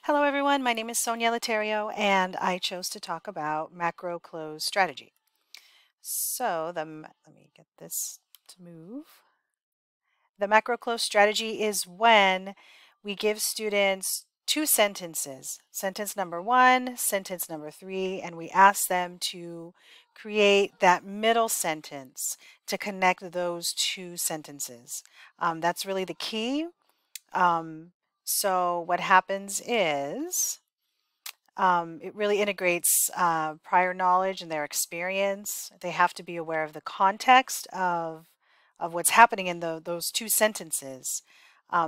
Hello everyone, my name is Sonia Laterio and I chose to talk about macro close strategy. Let me get this to move. The macro close strategy is when we give students two sentences, sentence number one, sentence number three, and we ask them to create that middle sentence to connect those two sentences. That's really the key. So what happens is it really integrates prior knowledge and their experience. They have to be aware of the context of what's happening in those two sentences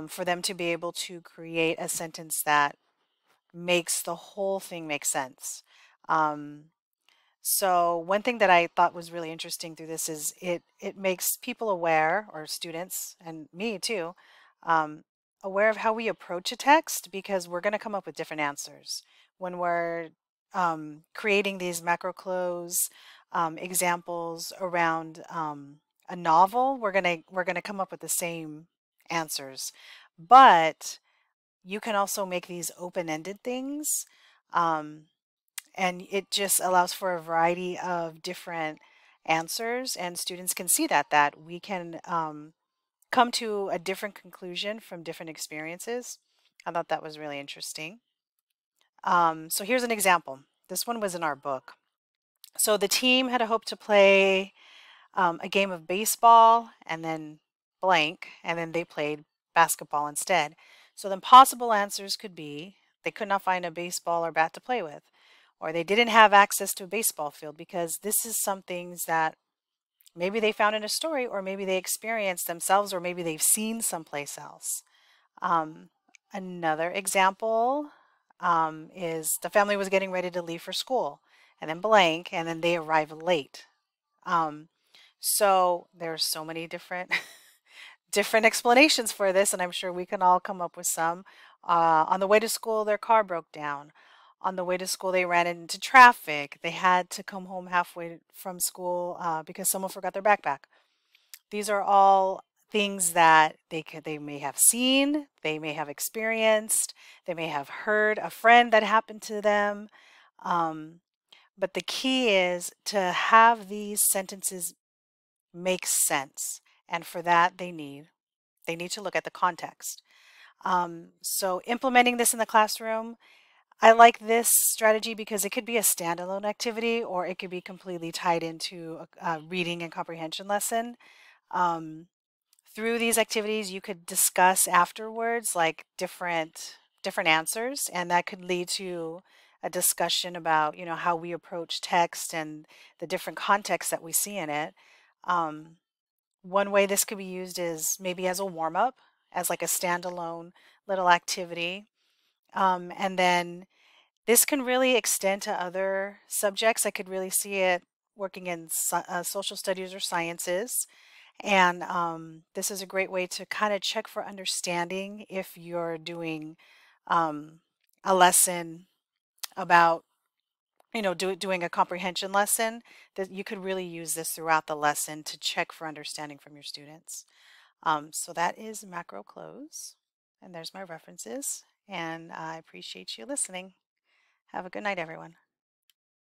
for them to be able to create a sentence that makes the whole thing make sense. So one thing that I thought was really interesting through this is it makes people aware, or students, and me too, um, aware of how we approach a text because we're going to come up with different answers. When we're creating these macro close examples around a novel, we're gonna come up with the same answers. But you can also make these open-ended things. Um, and it just allows for a variety of different answers, and students can see that we can come to a different conclusion from different experiences. I thought that was really interesting. So here's an example. This one was in our book. So the team had a hope to play a game of baseball and then blank, and then they played basketball instead. So then possible answers could be they could not find a baseball or bat to play with, or they didn't have access to a baseball field, because this is some things that maybe they found in a story, or maybe they experienced themselves, or maybe they've seen someplace else. Um, Another example is the family was getting ready to leave for school, and then blank, and then they arrive late. Um, so there's so many different different explanations for this, and I'm sure we can all come up with some. On the way to school, their car broke down. On the way to school, they ran into traffic. They had to come home halfway from school because someone forgot their backpack. These are all things that they may have seen, they may have experienced, they may have heard a friend that happened to them. Um, but the key is to have these sentences make sense, and for that they need to look at the context. So implementing this in the classroom, I like this strategy because it could be a standalone activity, or it could be completely tied into a reading and comprehension lesson. Um, Through these activities, you could discuss afterwards like different answers, and that could lead to a discussion about, you know, how we approach text and the different contexts that we see in it. Um, One way this could be used is maybe as a warm up, as like a standalone little activity. And then this can really extend to other subjects. I could really see it working in social studies or sciences. And this is a great way to kind of check for understanding if you're doing um, a lesson about, you know, doing a comprehension lesson, that you could really use this throughout the lesson to check for understanding from your students. So that is macro close, and there's my references, and I appreciate you listening. Have a good night, everyone.